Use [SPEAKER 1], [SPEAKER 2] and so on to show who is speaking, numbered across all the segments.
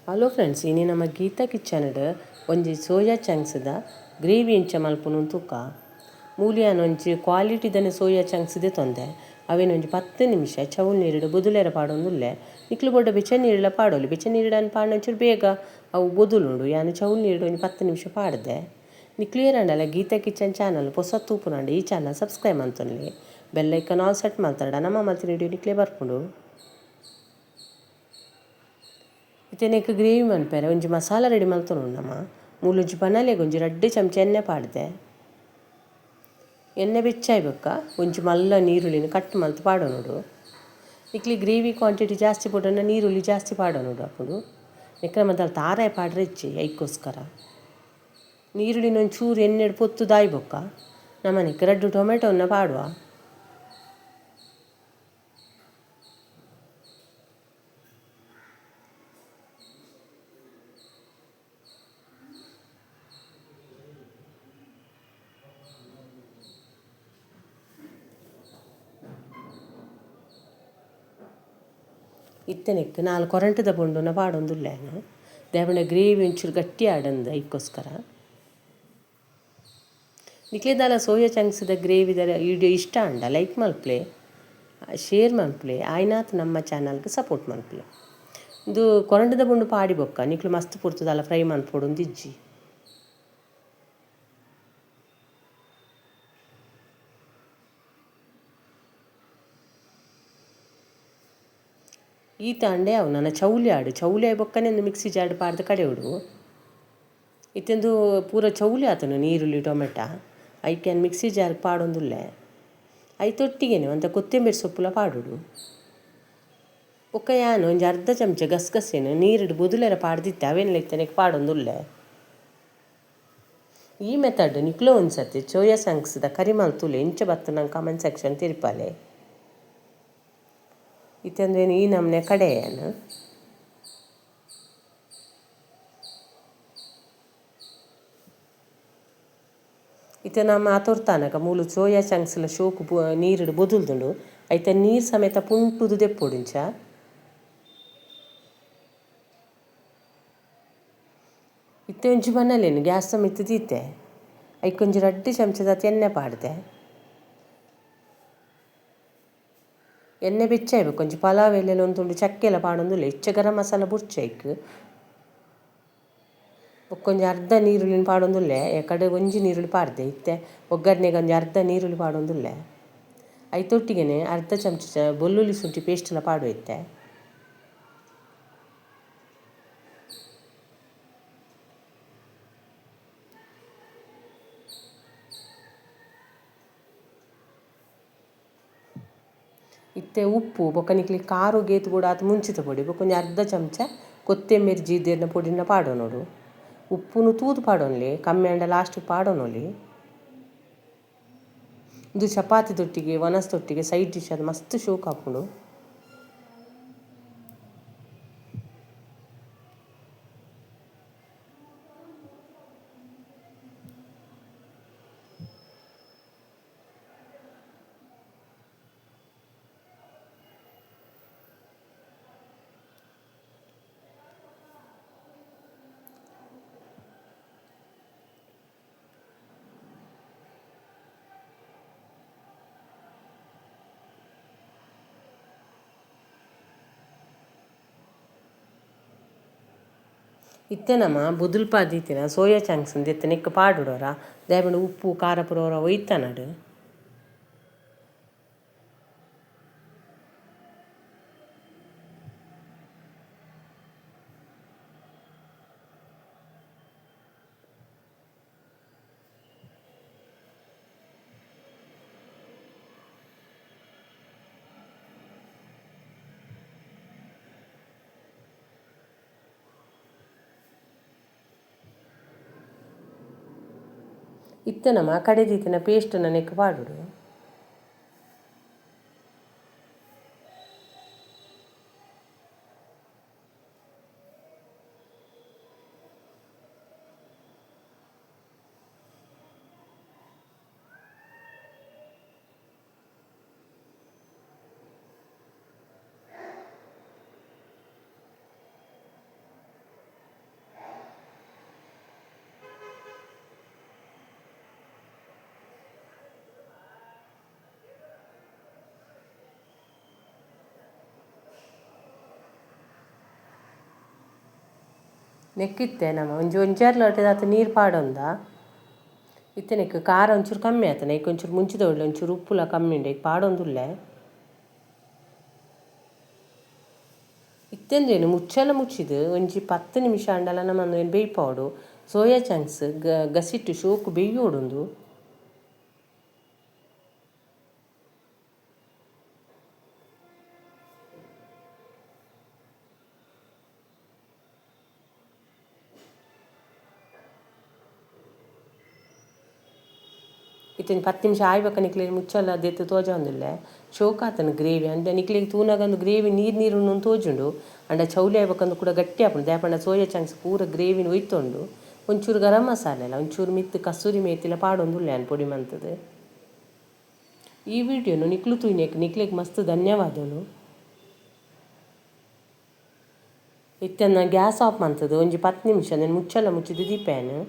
[SPEAKER 1] Hello friends, ಇನ್ನು ನಮ್ಮ ಗೀತಾ ಕಿಚನ್ಡ್ ಒಂಜಿ ಸೋಯಾ ಚಂಕ್ಸ್ದ ಗ್ರೇವಿ ಇಂಚ ಮಲ್ಪುನು ತೂಕ ಮೂಲಿಯಾನ ಒಂಜಿ ಕ್ವಾಲಿಟಿದನೆ ಸೋಯಾ ಚಂಕ್ಸ್ದೆ ತೊಂದೆ ಅವೇನು ಒಂಜಿ 10 ನಿಮಿಷ ಚೌಲ್ ನೀರುಡು ಬೊದುಲೆರ ಪಾಡೊಂದುಲ್ಲೆ ನಿಕ್ಲು ಬೊಡ್ಡ ಬೆಚ್ಚ ನೀರುಲ ಪಾಡೋಲಿ. ಬೆಚ್ಚ ನೀರುಡನ್ನು ಪಾಡೊಂಚೂರು ಬೇಗ ಅವು ಬೊದುಲುಂಡು. ಯಾನು ಚೌಲ್ ನೀರುಡು ಒಂಜಿ 10 ನಿಮಿಷ ಪಾಡ್ದೆ. ನಿಕ್ಲಿಯರ್ ಅಂಡಲ್ಲ ಗೀತಾ ಕಿಚನ್ ಚಾನಲ್ ಹೊಸ ತೂಪುನಂಡು ಈ ಚಾನಲ್ ಸಬ್ಸ್ಕ್ರೈಬ್ ಅಂತೊನ್ಲಿ, ಬೆಲ್ ಐಕನ್ ಆಲ್ ಸೆಟ್ ಮಾಡ್ತಾರ ನಮ್ಮ ಮಲ್ತಿನ ವಿಡಿಯೋ ನಿಕ್ಲೇ ಬರ್ಪುಂಡು. ಇತ್ತೆನೆಕ್ ಗ್ರೇವಿ ಮನ್ಪೆರೆ ಒಂಜಿ ಮಸಾಲ ರೆಡಿ ಮಲ್ತೊಂಡು ನಮ್ಮ ಮೂಲೊಂಜಿ ಬಣಲೆಗ್ ಒಂಜಿ 2 ಚಮಚ ಎಣ್ಣೆ ಪಾಡ್ದೆ. ಎಣ್ಣೆ ಬೆಚ್ಚಾಯ್ಬೊಕ್ಕ ಒಂಜಿ ಮಲ್ಲ ನೀರುಳ್ಳಿನ ಕಟ್ ಮಲ್ತ್ ಪಾಡೋನುಡು. ನಿಕ್ಲಿ ಗ್ರೇವಿ ಕ್ವಾಂಟಿಟಿ ಜಾಸ್ತಿ ಪೋಡನ ನೀರುಳ್ಳಿ ಜಾಸ್ತಿ ಪಾಡೋನುಡು ಅಪ್ಪುಡು. ನಿಕ್ಲ ಮದ್ದಲ್ಲ ತಾರಾಯ ಪಾಡ್ರೆ ಹೆಚ್ಚಿ ಐಕ್ಕೋಸ್ಕರ ನೀರುಳ್ಳಿನ ಒಂಚೂರು ಎಣ್ಣೆಡು ಪೊತ್ತು ದಾಯ್ಬೊಕ್ಕ ನಮ್ಮನೆಕ್ 2 ಟೊಮೆಟೊನ್ನ ಪಾಡುವ. ಇತ್ತೆನೆಕ್ 4 ಕೊರಂಟದ ಬೊಂಡುನ ಪಾಡೊಂದುಲ್ಲೇನು ದೇಪಂಡ ಗ್ರೇವಿ ಒಂಚೂರು ಗಟ್ಟಿ ಆಡಂದು ಐಕ್ಕೋಸ್ಕರ. ನಿಕ್ಲೆದಲ್ಲ ಸೋಯಾ ಚಂಕ್ಸ್ದ ಗ್ರೇವಿದ ವಿಡಿಯೋ ಇಷ್ಟ ಅಂಡ ಲೈಕ್ ಮಲ್ಪ್ಲೆ, ಶೇರ್ ಮಲ್ಪ್ಲೆ, ಆಯ್ನಾತ್ ನಮ್ಮ ಚಾನಲ್ಗೆ ಸಪೋರ್ಟ್ ಮಲ್ಪ್ಲೆ. ಇದು ಕೊರಂಟದ ಬೊಂಡು ಪಾಡಿ ಬೊಕ್ಕ ನಿಕ್ಲು ಮಸ್ತ್ ಪುರ್ತದಲ್ಲ ಫ್ರೈ ಮಲ್ಪೊಡೊಂದು ಇಜ್ಜಿ. ಈ ತಾಂಡೆ ಅವು ನನ್ನ ಚೌಲಿ ಆಯ್ ಬೊಕ್ಕನೆ ಒಂದು ಮಿಕ್ಸಿ ಜಾರ್ಡ್ ಪಾಡ್ದು ಕಡೆಯೋಡು. ಇತ್ತೆಂದು ಪೂರ ಚೌಲಿ ಆತನು ನೀರುಳ್ಳಿ ಟೊಮೆಟ ಐಕ್ಯಾನ್ ಮಿಕ್ಸಿ ಜಾರ್ಗೆ ಪಾಡೊಂದುಲ್ಲೆ. ತೊಟ್ಟಿಗೆನೆ ಒಂತ ಕೊತ್ತಂಬರಿ ಸೊಪ್ಪುಲ ಪಾಡೋಡು. ಬೊಕ್ಕ ಯಾನು ಒಂಜಿ ಅರ್ಧ ಚಮಚ ಗಸಗಸೆನು ನೀರುಡು ಬೊದುಲೆರ ಪಾಡ್ದಿತ್ತೆ ಅವೇನೆಲ್ಲ ಇತ್ತೆನೆಕ್ ಪಾಡೊಂದುಲ್ಲೆ. ಈ ಮೆಥಡ್ ನಿಕ್ಲೋ ಒಂದ್ಸತಿ ಸೋಯಾ ಚಂಕ್ಸ್ದ ಕರಿ ಮಲ್ತುಲೆ ಇಂಚ ಬತ್ತು ನಂಗೆ ಕಮೆಂಟ್ ಸೆಕ್ಷನ್ ತಿರ್ಪಾಲೆ. ಇತ್ತಂದೇನು ಈ ನಮ್ಮನೆ ಕಡೆಯೇನು ಇತ್ತೆ ನಮ್ಮ ತೋರ್ತಾನಕ ಮೂಲು ಸೋಯಾ ಚಂಕ್ಸ್ಲ ಶೋಕು ನೀರುಡು ಬೊದುಲ್ದುಂಡು ಐತೆ ನೀರು ಸಮೇತ ಪುಂಟುದು ದೆಪ್ಪೊಡುಂಚ. ಇತ್ತೆ ಒಂಜಿ ಬನ್ನಲೇನು ಗ್ಯಾಸ್ ಮಿತ್ತು ದೀತೆ ಐಕೊಂಜಿ 2 ಚಮಚದ ಎಣ್ಣೆ ಪಾಡ್ದೆ. ಎಣ್ಣೆ ಬೆಚ್ಚಾಯ್ಬೇಕು ಒಂಜಿ ಪಲಾವ್ ಎಲೆಲ ಒಂದುಂಡು ಚಕ್ಕೆಲ ಪಾಡೊಂದುಲ್ಲೆ ಇಚ್ಚ ಗರಂ ಮಸಾಲ ಬುರ್ಚೈಕ್ ಬೊಕ್ಕೊಂಜಿ ಅರ್ಧ ನೀರುಳ್ಳಿನ ಪಾಡೊಂದುಲ್ಲೆ. ಕಡೆ ಒಂಜಿ ನೀರುಳ್ಳಿ ಪಾಡ್ದೆ ಇತ್ತೆ ಒಗ್ಗರಣೆಗೆ ಒಂಜಿ ಅರ್ಧ ನೀರುಳ್ಳಿ ಪಾಡೊಂದುಲ್ಲೆ. ತೊಟ್ಟಿಗೆನೆ ಅರ್ಧ ಚಮಚ ಬೆಳ್ಳುಳ್ಳಿ ಶುಂಠಿ ಪೇಸ್ಟೆಲ್ಲ ಪಾಡು ಇತ್ತೆ. ಇತ್ತೆ ಉಪ್ಪು ಬೊಕ್ಕ ನಿಕ್ಲಿ ಕಾರು ಗೇತು ಕೂಡ ಅದು ಮುಂಚಿತ ಪೊಡಿ ಬೊಕ್ಕೊಂಜಿ ಅರ್ಧ ಚಮಚ ಕೊತ್ತಂಬರಿ ಜೀರ್ದೆರ್ನ ಪೊಡಿನ ಪಾಡೋನೋಡು. ಉಪ್ಪುನು ತೂದು ಪಾಡೋನ್ಲಿ, ಕಮ್ಮಿ ಅಂಡ ಲಾಸ್ಟ್ ಪಾಡೋನೊಲಿ. ಇದು ಚಪಾತಿ ತೊಟ್ಟಿಗೆ ವನಸ್ ತೊಟ್ಟಿಗೆ ಸೈಡ್ ಡಿಶ್ ಅದು ಮಸ್ತ್ ಶೋಕ್ ಹಾಕೊಂಡು. ಇತ್ತೆ ನಮ್ಮ ಬುದುಲ್ಪಾದೀತಿನ ಸೋಯಾ ಚಂಕ್ಸ್ ಇತ್ತೆ ನೆಕ್ ಪಾಡುಡೋರ ದಯಪಂಡ ಉಪ್ಪು ಖಾರ ಪುರವರ ಒಯ್ತಾನಡು. ಇತ್ತೆ ನಮ್ಮ ಕಡೆದೀತಿನ ಪೇಸ್ಟನ್ನ ನೆಕ್ ಪಾಡುಡು. ನೆಕ್ಕಿತ್ತೆ ನಮ್ಮ ಒಂಜಾರು ಲೋಟದ ಆತ ನೀರು ಪಾಡೊಂದ ಇತ್ತೆ ಖಾರ ಒಂಚೂರು ಕಮ್ಮಿ ಆತನ ಈಗ ಒಂಚೂರು ಮುಂಚಿದ ಒಳ್ಳೆ ಒಂಚೂರು ಉಪ್ಪುಲ ಕಮ್ಮಿ ಉಂಡೆ ಈಗ ಪಾಡೊಂದುಲ್ಲೆ ಇತ್ತೆಂದೇನು ಮುಚ್ಚಲ ಮುಚ್ಚಿದು ಒಂಜಿ 10 ನಿಮಿಷ ಅಂಡಲ ನಮ್ಮನ್ನು ಏನು ಬೇಯ್ಪಾಡು ಸೋಯಾ ಚಂಕ್ಸ್ ಗಸಿಟ್ಟು ಶೋಕು ಬೇಯೋಡುಂದು ಇತ್ತಿನ 10 ನಿಮಿಷ ಆಯ್ಬೇಕ ನಿಕ್ಲಿಗೆ ಮುಚ್ಚಲ್ಲ ಅದೆತ್ತು ತೋಜ ಒಂದಿಲ್ಲ ಶೋಕಾತನ ಗ್ರೇವಿ ಅಂದ ನಿಕ್ಲಿಗೆ ತೂನಾಗಂದು ಗ್ರೇವಿ ನೀರು ತೋಜುಂಡು ಅಂಡ ಚೌಲಿ ಆಯ್ಬೇಕಂದು ಕೂಡ ಗಟ್ಟಿ ಹಾಪುಂಡು ದ್ಯಾಪಂಡ ಸೋಯಾ ಚಂಕ್ಸ್ ಪೂರ ಗ್ರೇವಿನ ಒಯ್ತೊಂಡು ಒಂಚೂರು ಗರಂ ಮಸಾಲೆ ಅಲ್ಲ ಒಂಚೂರು ಮಿತ್ತು ಕಸೂರಿ ಮೇತಿಲ ಪಾಡೊಂದುಲ್ಲೆ ಅನ್ ಪೊಡಿ ಮಂತದ್ದು ಈ ವಿಡಿಯೋನು ನಿಕ್ಲು ತೂಯ್ನೇಕ್ ನಿಕ್ಲಿಗೆ ಮಸ್ತ್ ಧನ್ಯವಾದಗಳು ಇತ್ತನ್ನ ಗ್ಯಾಸ್ ಆಫ್ ಮಂತದ್ದು ಒಂಜಿ 10 ನಿಮಿಷ ನಾನು ಮುಚ್ಚಲ್ಲ ಮುಚ್ಚಿದ್ದು ದೀಪೇನು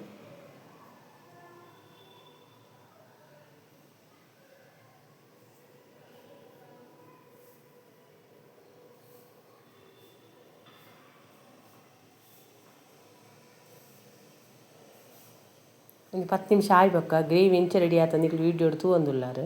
[SPEAKER 1] ಒಂದು 10 ನಿಮಿಷ ಆಯ್ಬೇಕ ಗ್ರೇವಿ ಎಂಚ ರೆಡಿ ಆತಂದು ನಿಕ್ಲು ವೀಡಿಯೋ ತೂವೊಂದುಲ್ಲಾರು